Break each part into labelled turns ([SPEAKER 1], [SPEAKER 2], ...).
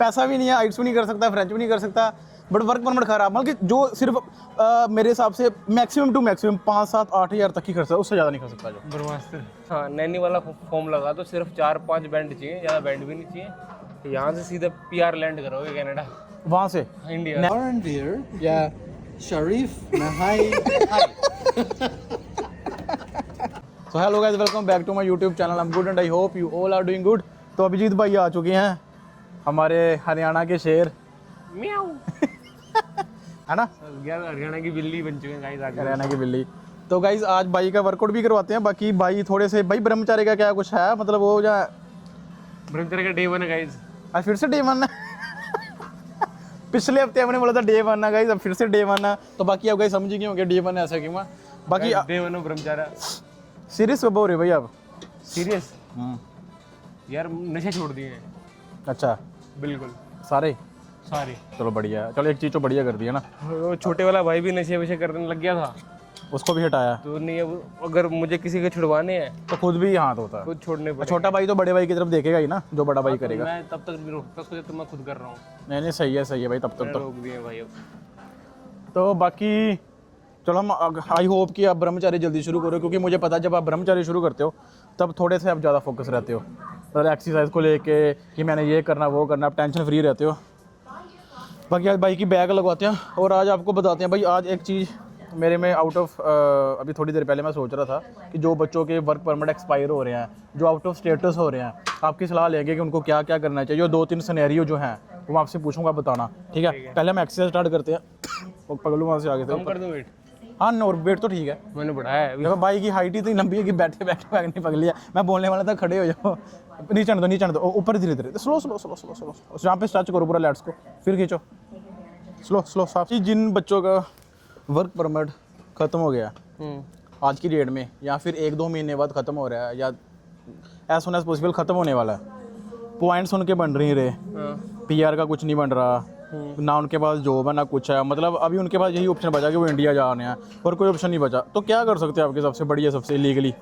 [SPEAKER 1] पैसा भी नहीं है, आइट्स भी नहीं कर सकता, फ्रेंच भी नहीं कर सकता, बट वर्क परमिट खराब, मतलब कि जो सिर्फ मेरे हिसाब से मैक्सिमम टू मैक्सिमम 5-7-8 हज़ार तक ही खर्चा, उससे ज़्यादा नहीं कर सकता जो
[SPEAKER 2] ब्रह्मास्त्र। हाँ, नैनी वाला फॉर्म लगा तो सिर्फ 4-5 बैंड चाहिए, ज़्यादा बैंड भी नहीं चाहिए। यहाँ से सीधा PR लैंड करोगे कनाडा,
[SPEAKER 1] वहाँ से।
[SPEAKER 2] India.
[SPEAKER 3] Yeah, Sharif, Nahai.
[SPEAKER 1] So hello guys, welcome back to my YouTube channel. I am good and I hope you all are doing good. तो अभिजीत भाई आ चुके हैं, हमारे हरियाणा के शेर
[SPEAKER 2] म्याऊ
[SPEAKER 1] है ना,
[SPEAKER 2] हरियाणा की बिल्ली बन चुके हैं गाइस आगे।
[SPEAKER 1] हरियाणा की बिल्ली। तो गाइस आज भाई का वर्कआउट भी करवाते हैं। बाकी भाई थोड़े से भाई ब्रह्मचारी का क्या कुछ है, मतलब वो जो
[SPEAKER 2] ब्रह्मचर्य का डे 1 है गाइस।
[SPEAKER 1] आज फिर से डे 1 है। पिछले हफ्ते हमने बोला था डे 1 है गाइस, अब फिर से डे 1 है। तो बाकी आप गाइस समझ ही गए होंगे डे 1 ऐसा क्यों है। बाकी
[SPEAKER 2] डे 1 ब्रह्मचार्य।
[SPEAKER 1] सीरियस कब हो रहे भाई आप?
[SPEAKER 2] सीरियस यार, नशे छोड़ दिए हैं।
[SPEAKER 1] अच्छा,
[SPEAKER 2] बिल्कुल
[SPEAKER 1] सारे।
[SPEAKER 2] सारे।
[SPEAKER 1] चलो बढ़िया है, चलो एक चीज़ तो बढ़िया कर दी है ना।
[SPEAKER 2] वो छोटे वाला भाई भी नशे वशे करने लग गया था,
[SPEAKER 1] उसको भी हटाया
[SPEAKER 2] तो नहीं अब अगर मुझे किसी के छुड़वाने हैं
[SPEAKER 1] तो खुद भी हाथ होता है।
[SPEAKER 2] खुद छोड़ने
[SPEAKER 1] और
[SPEAKER 2] पड़े।
[SPEAKER 1] छोटा भाई तो बड़े भाई की तरफ देखेगा ही ना, जो बड़ा भाई करेगा।
[SPEAKER 2] मैं तब तक नहीं रोक सकता उसको जब तक मैं खुद कर रहा हूँ।
[SPEAKER 1] नहीं नहीं, सही है भाई, तब तक
[SPEAKER 2] मैंने
[SPEAKER 1] तो।
[SPEAKER 2] रोक दिए भाई अब।
[SPEAKER 1] तो बाकी चलो हम आई होप कि आप ब्रह्मचारी जल्दी शुरू करो, क्योंकि मुझे पता है जब आप ब्रह्मचारी शुरू करते हो तब थोड़े से आप ज़्यादा फोकस रहते हो, और एक्सरसाइज को लेके कि मैंने ये करना वो करना, आप टेंशन फ्री रहते हो। बाकी आज भाई की बैग लगवाते हैं और आज आपको बताते हैं भाई। आज एक चीज़ मेरे में आउट ऑफ अभी थोड़ी देर पहले मैं सोच रहा था कि जो बच्चों के वर्क परमिट एक्सपायर हो रहे हैं, जो आउट ऑफ स्टेटस हो रहे हैं, आपकी सलाह लेंगे कि उनको क्या क्या करना चाहिए। और 2-3 सिनेरियो जो हैं वो मैं आपसे पूछूंगा, बताना, ठीक है? पहले हम एक्सरसाइज स्टार्ट करते हैं। वो पगलू वहाँ से आगे
[SPEAKER 2] कम
[SPEAKER 1] थे।
[SPEAKER 2] कर दूं वेट?
[SPEAKER 1] हाँ, नो वेट तो ठीक है।
[SPEAKER 2] मैंने बढ़ाया है अभी।
[SPEAKER 1] देखो भाई की हाइट ही इतनी लंबी है कि बैठे बैठे बैग नहीं पकड़ लिया। मैं बोलने वाला था खड़े हो जाओ, नीचे दो ऊपर, धीरे धीरे slow slow slow slow slow. यहाँ पे स्ट्रेच करो पूरा लैट्स को, फिर खींचो स्लो स्लो साफ। जिन बच्चों का वर्क परमिट ख़त्म हो गया आज की डेट में, या फिर 1-2 महीने बाद ख़त्म हो रहा है, या एज सुन एज पॉसिबल ख़त्म होने वाला है, पॉइंट्स उनके बन नहीं रहे, PR का कुछ नहीं बन रहा, ना उनके पास जॉब है ना कुछ है, मतलब अभी उनके पास यही ऑप्शन बचा कि वो इंडिया जाने हैं और कोई ऑप्शन नहीं बचा, तो क्या कर सकते हैं आपके सबसे बढ़िया, सबसे लीगली?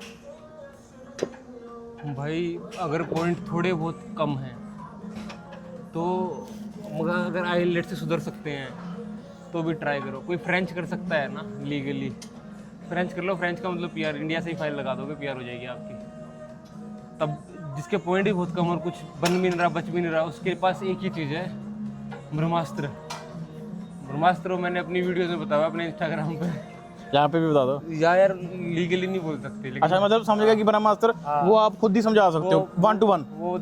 [SPEAKER 2] भाई अगर पॉइंट थोड़े बहुत कम हैं तो मगर अगर IELTS से सुधर सकते हैं तो भी ट्राई करो। कोई फ्रेंच कर सकता है ना लीगली, फ्रेंच कर लो। फ्रेंच का मतलब PR, इंडिया से ही फाइल लगा दोगे, PR हो जाएगी आपकी। तब जिसके पॉइंट भी बहुत कम और कुछ बन भी नहीं रहा, बच भी नहीं रहा, उसके पास एक ही चीज़ है, ब्रह्मास्त्र। ब्रह्मास्त्र मैंने अपनी वीडियोस में बताया, अपने इंस्टाग्राम पे।
[SPEAKER 1] यहाँ पे भी बता दो
[SPEAKER 2] यार लीगली नहीं बोल सकते लेकिन।
[SPEAKER 1] अच्छा, मतलब समझेगा कि ब्रह्मास्त्र वो आप खुद ही समझा सकते हो 1 to 1?
[SPEAKER 2] वो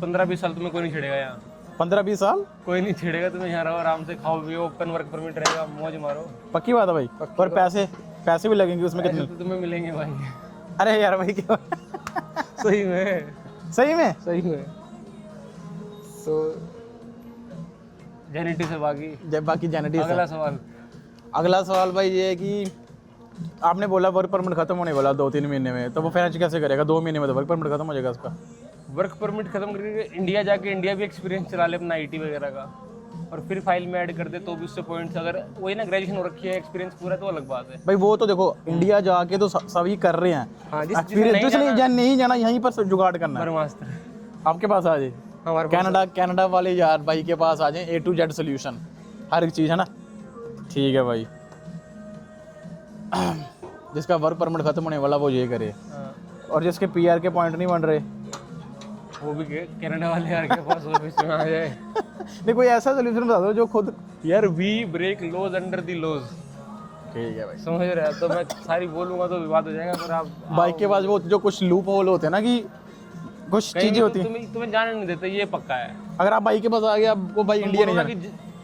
[SPEAKER 2] 15-20 साल तुम्हें कोई नहीं छेड़ेगा यहाँ।
[SPEAKER 1] 15-20 साल
[SPEAKER 2] कोई नहीं छेड़ेगा तुम्हें, यहाँ रहो आराम से, खाओ पियो, ओपन वर्क परमिट रहेगा, मौज मारो।
[SPEAKER 1] पक्की बात है भाई? और पैसे भी लगेंगे उसमें कितने?
[SPEAKER 2] तो तुम्हें मिलेंगे भाई।
[SPEAKER 1] अरे यार भाई क्या
[SPEAKER 2] सही में,
[SPEAKER 1] सही में?
[SPEAKER 2] सही में। तो जेनिटी से
[SPEAKER 1] बाकी जेनेटिक।
[SPEAKER 2] अगला सवाल
[SPEAKER 1] भाई ये है कि आपने बोला वर्क परमिट खत्म होने वाला 2-3 महीने में, तो वो फ्रेंच कैसे करेगा? 2 महीने में तो वर्क परमिट खत्म हो जाएगा उसका।
[SPEAKER 2] वर्क परमिट खत्म करके इंडिया जाके इंडिया भी एक्सपीरियंस चला ले अपना IT वगैरह का, और फिर फाइल में ऐड कर दे तो भी उससे पॉइंट्स, अगर वही ना ग्रेजुएशन हो रखी है, एक्सपीरियंस पूरा, तो अलग बात है
[SPEAKER 1] भाई। वो तो देखो इंडिया जाके तो सभी कर रहे हैं,
[SPEAKER 2] हाँ,
[SPEAKER 1] एक्सपीरियंस नहीं जाना, यहीं पर जुगाड़ करना है।
[SPEAKER 2] ब्रह्मास्त्र
[SPEAKER 1] आपके पास आ जाए,
[SPEAKER 2] हमारे
[SPEAKER 1] कनाडा वाले यार भाई के पास आ जाए, A to Z सोल्यूशन हर एक चीज़ है ना। ठीक है भाई, जिसका वर्क परमिट खत्म होने वाला वो ये करे, और जिसके PR के पॉइंट नहीं बन रहे
[SPEAKER 2] वो भी कनाडा वाले यार के पास ऑफिस में आ जाए।
[SPEAKER 1] नहीं, कोई ऐसा सोल्यूशन बता दो जो खुद।
[SPEAKER 2] यार we break laws under the laws.
[SPEAKER 1] ठीक है भाई,
[SPEAKER 2] समझ रहे हैं? तो मैं सारी बोलूंगा तो विवाद हो जाएगा, पर आप
[SPEAKER 1] बाइक के पास वो जो कुछ लूप होल होते हैं ना, कि कुछ चीजें होती हैं
[SPEAKER 2] तुम्हें जाने नहीं देते, ये पक्का है।
[SPEAKER 1] अगर आप बाइक के पास आ गए, आपको भाई इंडिया नहीं जाना,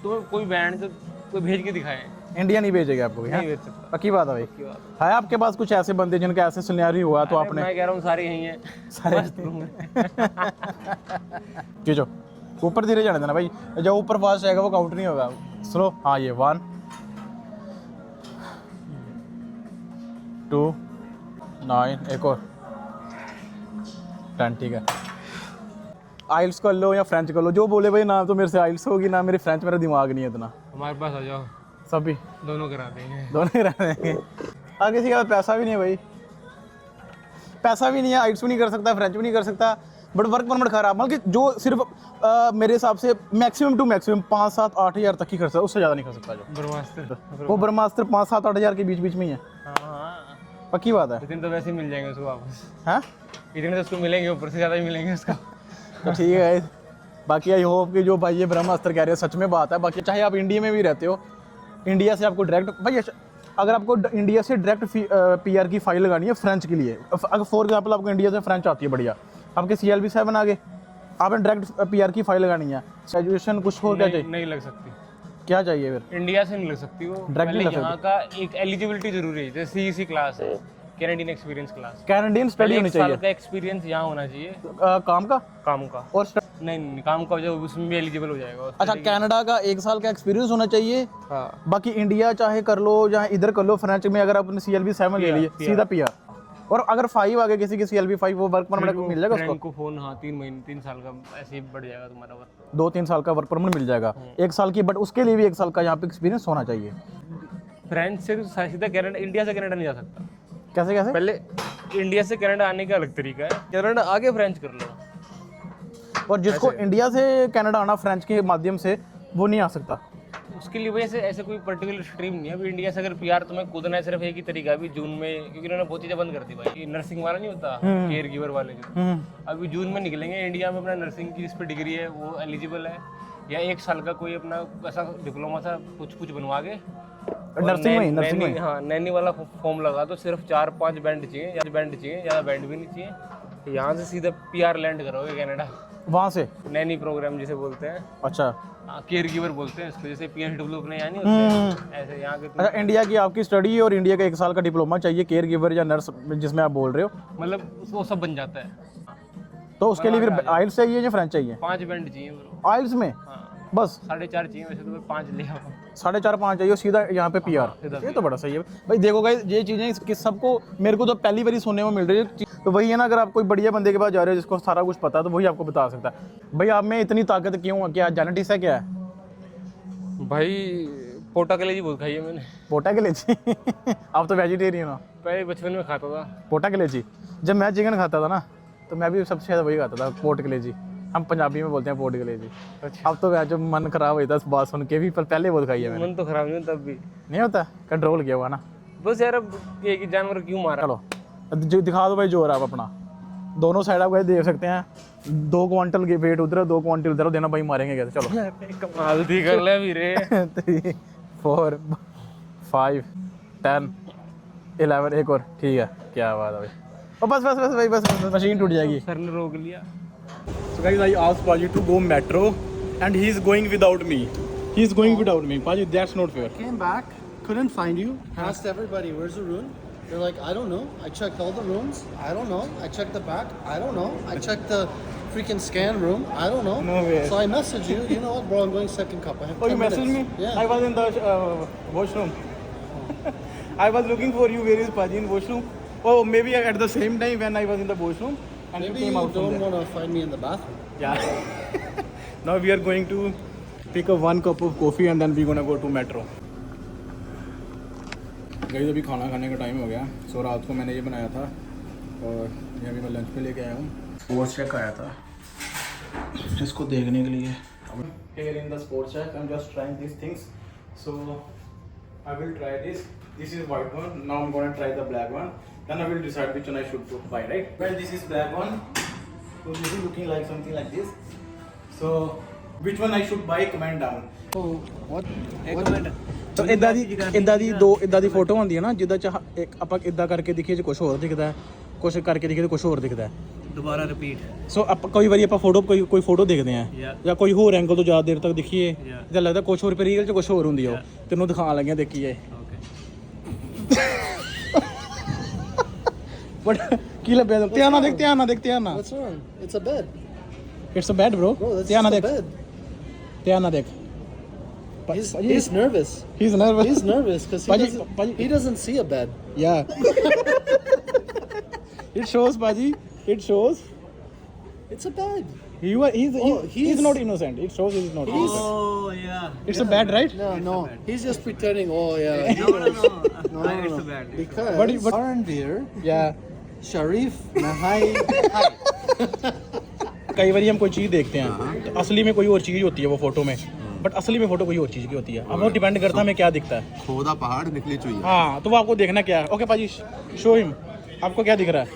[SPEAKER 2] तुम्हें कोई बैंड तो कोई भेज के दिखाए,
[SPEAKER 1] इंडिया नहीं भेजेगा आपको।
[SPEAKER 2] नहीं भेज सकता।
[SPEAKER 1] पक्की बात है भाई। है आपके पास कुछ ऐसे बंदे जिनका ऐसे सिनेरियो हुआ तो आपने?
[SPEAKER 2] मैं कह रहा हूँ सारे यही हैं,
[SPEAKER 1] सारे खींचो ऊपर, धीरे जाने देना भाई, जो ऊपर फास्ट जाएगा वो काउंट नहीं होगा, स्लो। हाँ, ये 1 2 9, एक और 10। ठीक है, आइल्स कर लो या फ्रेंच कर लो, जो बोले भाई। ना तो मेरे से आइल्स होगी ना मेरी फ्रेंच, मेरा दिमाग नहीं है इतना।
[SPEAKER 2] हमारे पास आ जाओ,
[SPEAKER 1] सभी
[SPEAKER 2] दोनों करा देंगे।
[SPEAKER 1] दोनों ही रह देंगे। आगे किसी का पैसा भी नहीं है भाई, पैसा भी नहीं है, आइल्स भी नहीं कर सकता, फ्रेंच भी नहीं कर सकता, बट वर्क परमिट खराब, मतलब कि जो सिर्फ मेरे हिसाब से मैक्सिमम टू मैक्सिमम 5, 7, 8 हज़ार तक ही खर्चा, उससे ज़्यादा नहीं कर सकता जो
[SPEAKER 2] ब्रह्मास्त्र।
[SPEAKER 1] वो ब्रह्मास्त्र 5, 7, 8 हज़ार के बीच बीच में ही है,
[SPEAKER 2] हाँ,
[SPEAKER 1] पक्की बात है।
[SPEAKER 2] इतने तो वैसे ही मिल जाएंगे उसको वापस,
[SPEAKER 1] हाँ
[SPEAKER 2] इतने तो उसको मिलेंगे, ऊपर से ज़्यादा ही मिलेंगे उसका।
[SPEAKER 1] तो ठीक है, बाकी आई होप कि जो भाई ये ब्रह्मास्त्र कह रहे हैं सच में बात है। बाकी चाहे आप इंडिया में भी रहते हो, इंडिया से आपको डायरेक्ट भाई अगर आपको इंडिया से डायरेक्ट PR की फाइल लगानी है फ्रेंच के लिए, अगर फॉर एग्जाम्पल आपको इंडिया से फ्रेंच आती है बढ़िया, आपके CLB7 आ गए, आपने डायरेक्ट PR की फाइल लगानी है, ग्रेजुएशन कुछ और क्या चाहिए?
[SPEAKER 2] नहीं लग सकती,
[SPEAKER 1] क्या चाहिए फिर?
[SPEAKER 2] इंडिया से नहीं लग सकती वो,
[SPEAKER 1] Direct नहीं
[SPEAKER 2] पहले
[SPEAKER 1] लग
[SPEAKER 2] यहाँ का एक एलिजिबिलिटी जरूरी है, जैसे CEC क्लास है, Canadian experience class,
[SPEAKER 1] Canadian study होनी
[SPEAKER 2] एक साल
[SPEAKER 1] चाहिए
[SPEAKER 2] का एक्सपीरियंस यहाँ होना चाहिए
[SPEAKER 1] काम का,
[SPEAKER 2] काम का।
[SPEAKER 1] और
[SPEAKER 2] नहीं काम का जो उसमें भी एलिजिबल हो जाएगा।
[SPEAKER 1] अच्छा कनाडा का 1 साल का एक्सपीरियंस होना चाहिए।
[SPEAKER 2] हाँ,
[SPEAKER 1] बाकी इंडिया चाहे कर लो चाहे इधर कर लो, फ्रेंच में अगर आपने CLB7 ले लिए सीधा PR, और अगर 5 आगे किसी की CLB5 वो वर्क परमिट मिल जाएगा उसको,
[SPEAKER 2] फ्रेंड को फोन, हाँ 3 महीने 3 साल का ऐसे ही बढ़ जाएगा तुम्हारा वर्क।
[SPEAKER 1] 2-3 साल का वर्क परमिट मिल जाएगा 1 साल की, बट उसके लिए भी 1 साल का यहाँ पे एक्सपीरियंस होना चाहिए।
[SPEAKER 2] फ्रेंच से सीधा कनाडा, इंडिया से कनाडा नहीं जा सकता,
[SPEAKER 1] कैसे कैसे?
[SPEAKER 2] पहले इंडिया से कनाडा आने का अलग तरीका है, कनाडा आगे फ्रेंच कर लो।
[SPEAKER 1] और जिसको इंडिया से कनाडा आना फ्रेंच के माध्यम से, वो नहीं आ सकता।
[SPEAKER 2] उसके लिए वजह से ऐसे कोई पर्टिकुलर स्ट्रीम नहीं है। अभी इंडिया से अगर PR तुम्हें कूदना है, सिर्फ एक ही तरीका है अभी जून में, क्योंकि उन्होंने बहुत चीज़ें बंद कर दी भाई, नर्सिंग वाला नहीं होता, केयर गिवर वाले जो अभी जून में निकलेंगे इंडिया में, अपना नर्सिंग की जिस पर डिग्री है वो एलिजिबल है, या 1 साल का कोई अपना ऐसा डिप्लोमा सा कुछ बनवा के,
[SPEAKER 1] नर्सिंग में
[SPEAKER 2] हाँ नैनी वाला फॉर्म लगा दो, सिर्फ 4-5 बैंड चाहिए, ज़्यादा बैंड भी नहीं चाहिए, यहाँ से सीधा PR लैंड करोगे कनाडा,
[SPEAKER 1] वहाँ से।
[SPEAKER 2] नैनी प्रोग्राम जिसे बोलते हैं,
[SPEAKER 1] अच्छा
[SPEAKER 2] केयर गिवर बोलते हैं इसको, जैसे PSW अपने यहाँ नहीं होते हैं, ऐसे यहाँ के
[SPEAKER 1] अच्छा, इंडिया की आपकी स्टडी और इंडिया का 1 साल का डिप्लोमा चाहिए केयर गिवर या नर्स जिसमें आप बोल रहे हो,
[SPEAKER 2] मतलब वो सब बन जाता है।
[SPEAKER 1] तो उसके लिए फिर आइल्स चाहिए या फ्रेंच चाहिए?
[SPEAKER 2] 5 बैंड चाहिए ब्रो,
[SPEAKER 1] आइल्स में
[SPEAKER 2] हाँ
[SPEAKER 1] बस
[SPEAKER 2] 4.5 चाहिए, वैसे तो 5 ले आओ,
[SPEAKER 1] 4.5-5 चाहिए सीधा यहाँ पे PR, ये तो बड़ा सही है भाई। देखो गाइस ये चीज़ें कि सबको, मेरे को तो पहली बार ही सुनने में मिल रही है, तो वही है ना, अगर आप कोई बढ़िया बंदे के पास जा रहे हो जिसको सारा कुछ पता है तो वही आपको बता सकता है। भाई आप में इतनी ताकत क्यों है? क्या जेनेटिक्स है क्या है?
[SPEAKER 2] भाई पोटा कलेजी बहुत खाई है मैंने,
[SPEAKER 1] पोटा कलेजी आप तो वेजिटेरियन हो।
[SPEAKER 2] पहले बचपन में खाता था।
[SPEAKER 1] पोटा कलेजी, जब मैं चिकन खाता था ना तो मैं भी सबसे ज़्यादा वही खाता था, पोट कलेजी, हम पंजाबी में बोलते हैं पोट कलेजी।
[SPEAKER 2] अच्छा,
[SPEAKER 1] अब तो मैं जो मन खराब होता है बात सुन के भी, पर पहले बहुत खाई है मैंने।
[SPEAKER 2] मन तो खराब नहीं तब भी,
[SPEAKER 1] नहीं होता, कंट्रोल किया हुआ ना।
[SPEAKER 2] बस यार अब ये कि जानवर क्यों मारा।
[SPEAKER 1] चलो जो दिखा दो भाई जोर आप अपना, दोनों साइड आप देख सकते हैं, 2 क्वांटल के वेट उधर 2 क्वांटल उधर देना भाई, मारेंगे कैसे? चलो
[SPEAKER 2] कमाल दी कर ले वीरे।
[SPEAKER 1] 3, 4, 5, 10, 11, एक और, ठीक है, क्या बात है भाई। और बस बस बस भाई बस मशीन टूट जाएगी।
[SPEAKER 2] सर ने रोक लिया।
[SPEAKER 1] So guys, I asked Paji to go metro and he is going without me. He is going without me. Paji, that's not fair.
[SPEAKER 3] Came back, couldn't find you. Asked everybody, where's the room? They're like, I don't know. I checked all the rooms. I don't know. I checked the back. I don't know. I checked the freaking scan room. I don't know.
[SPEAKER 1] No way.
[SPEAKER 3] So I messaged you. You know what, bro? I'm going second cup. I have
[SPEAKER 1] Oh,
[SPEAKER 3] 10
[SPEAKER 1] you messaged me?
[SPEAKER 3] minutes. Yeah.
[SPEAKER 1] I was in the washroom. I was looking for you. Where is Paji in washroom? Oh, maybe at the same time when I was in the washroom and
[SPEAKER 3] Maybe
[SPEAKER 1] you came
[SPEAKER 3] you
[SPEAKER 1] out from
[SPEAKER 3] don't
[SPEAKER 1] there.
[SPEAKER 3] want to find me in the bathroom.
[SPEAKER 1] Yeah. Now we are going to pick up 1 cup of coffee and then we're gonna go to metro. Guys अभी खाना खाने का time हो गया। सो रात को मैंने ये बनाया था और ये अभी मैं लंच पे लेके आया हूँ। स्पोर्ट्स चेक आया था इसको देखने के लिए। Here in the sports check I'm just trying these things. So I will try this. This is white one. Now I'm gonna try the black one. Then I will decide which one I should buy, right? Well, this is black one. So this is looking like something like this. So which one I should buy? Comment down.
[SPEAKER 3] Oh, what?
[SPEAKER 1] तो ਇਦਾਂ ਦੀ photo ਹੁੰਦੀ ਹੈ ਨਾ ਜਿੱਦਾਂ ਚ ਇੱਕ ਆਪਾਂ ਇਦਾਂ ਕਰਕੇ ਦਿਖੀਏ ਜੇ ਕੁਝ ਹੋਰ ਦਿਖਦਾ ਹੈ, ਕੁਝ ਕਰਕੇ ਦਿਖੀਏ ਤੇ ਕੁਝ ਹੋਰ ਦਿਖਦਾ ਹੈ।
[SPEAKER 2] दोबारा रिपीट।
[SPEAKER 1] ਸੋ ਆਪਾਂ ਕਈ ਵਾਰੀ ਆਪਾਂ ਫੋਟੋ ਕੋਈ ਫੋਟੋ ਦੇਖਦੇ ਆ ਜਾਂ ਕੋਈ ਹੋਰ ਐਂਗਲ ਤੋਂ ਜ਼ਿਆਦਾ ਦੇਰ ਤੱਕ ਦਿਖੀਏ ਤਾਂ ਲੱਗਦਾ ਕੁਝ ਹੋਰ, ਪਰ ਰੀਅਲ ਚ ਕੁਝ ਹੋਰ ਹੁੰਦੀ ਆ। ਉਹ ਤੈਨੂੰ ਦਿਖਾਉਣ ਲੱਗਿਆ ਦੇਖੀਏ। ਬਟ ਕੀ ਲੱਭਿਆ? ਧਿਆਨ ਨਾਲ ਦੇਖ ਧਿਆਨ ਨਾਲ।
[SPEAKER 3] What's wrong? It's a bed.
[SPEAKER 1] It's a bed bro।
[SPEAKER 3] Bro, that's
[SPEAKER 1] ਧਿਆਨ ਨਾਲ
[SPEAKER 3] just a
[SPEAKER 1] ਦੇਖ,
[SPEAKER 3] bed.
[SPEAKER 1] ਧਿਆਨ ਨਾਲ ਦੇਖ।
[SPEAKER 3] He's nervous.
[SPEAKER 1] He's nervous.
[SPEAKER 3] He's nervous because he doesn't see a bed.
[SPEAKER 1] Yeah. It shows, Paji. It shows.
[SPEAKER 3] It's a bed.
[SPEAKER 1] He's not innocent. It shows he's not innocent.
[SPEAKER 2] Oh yeah.
[SPEAKER 1] It's a bad, right?
[SPEAKER 3] No. He's just pretending. Oh yeah.
[SPEAKER 2] No.
[SPEAKER 3] No.
[SPEAKER 2] It's a bad.
[SPEAKER 3] Because
[SPEAKER 1] But-
[SPEAKER 3] Arnveer,
[SPEAKER 1] Yeah.
[SPEAKER 3] Sharif, Nahai,
[SPEAKER 1] कई बार हम कोई चीज़ देखते हैं तो असली में कोई और चीज़ होती है वो फोटो में, बट असली में फोटो कोई और चीज़ की होती है। अब वो डिपेंड करता है हमें क्या दिखता है।
[SPEAKER 4] खोदा पहाड़ निकली चुई।
[SPEAKER 1] हाँ, तो वो आपको देखना क्या है। ओके पाजी, शो हिम, आपको क्या दिख रहा है?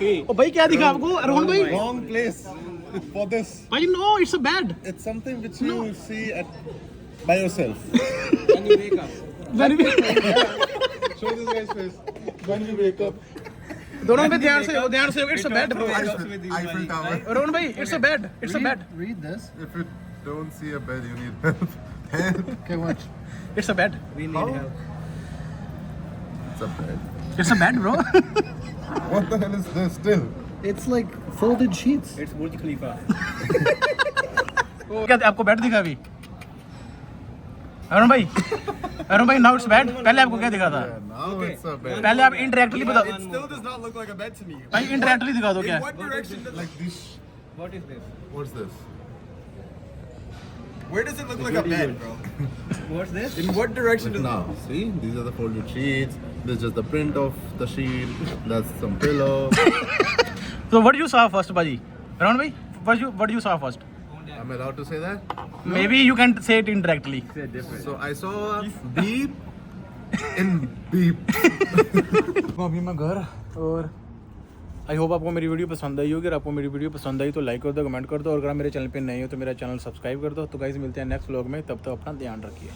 [SPEAKER 1] ओ भाई क्या दिखा आपको रोहन भाई?
[SPEAKER 4] Wrong place for this.
[SPEAKER 1] भाई no, it's a bed.
[SPEAKER 4] It's something which you see by yourself.
[SPEAKER 1] When we
[SPEAKER 4] Show this guy's face. When you wake up.
[SPEAKER 1] दोनों पे ध्यान से it's a bad bro.
[SPEAKER 4] Eiffel Tower.
[SPEAKER 1] Rohan भाई it's a bad, it's a bad,
[SPEAKER 3] Read this.
[SPEAKER 4] If you don't see a bed, you need help. Help.
[SPEAKER 3] Okay, watch.
[SPEAKER 1] It's a bed,
[SPEAKER 4] It's a bed.
[SPEAKER 1] It's a bad bro.
[SPEAKER 4] What the hell is this still?
[SPEAKER 3] It's like folded sheets.
[SPEAKER 1] क्या आपको bad दिखा अभी? अरुण भाई now it's bad. पहले आपको क्या दिखा था?
[SPEAKER 4] Now it's a bed.
[SPEAKER 1] पहले आप इंडायरेक्टली बता,
[SPEAKER 5] Still does not look like a bed to me.
[SPEAKER 1] भाई इंडायरेक्टली दिखा दो क्या?
[SPEAKER 5] What direction does
[SPEAKER 4] Like this.
[SPEAKER 5] What is this?
[SPEAKER 4] What's this?
[SPEAKER 5] Where does it look like a bed, bro? What's this? In what direction does
[SPEAKER 4] Now, see, these are the folded sheets. This is just the print of the sheet. That's some pillow.
[SPEAKER 1] So what you saw first, Baji? Around bhai, what you saw first?
[SPEAKER 4] Am I allowed to say that?
[SPEAKER 1] Maybe you can say it indirectly.
[SPEAKER 4] So I saw a beep in beep.
[SPEAKER 1] अभी मैं घर, और I hope आपको मेरी video पसंद आई होगी। अगर आपको मेरी वीडियो पसंद आई तो लाइक कर दो, कमेंट कर दो, और अगर आप मेरे चैनल पे नए हो तो मेरा चैनल सब्सक्राइब कर दो। तो गाइस मिलते हैं नेक्स्ट व्लॉग में, तब तक अपना ध्यान रखिए।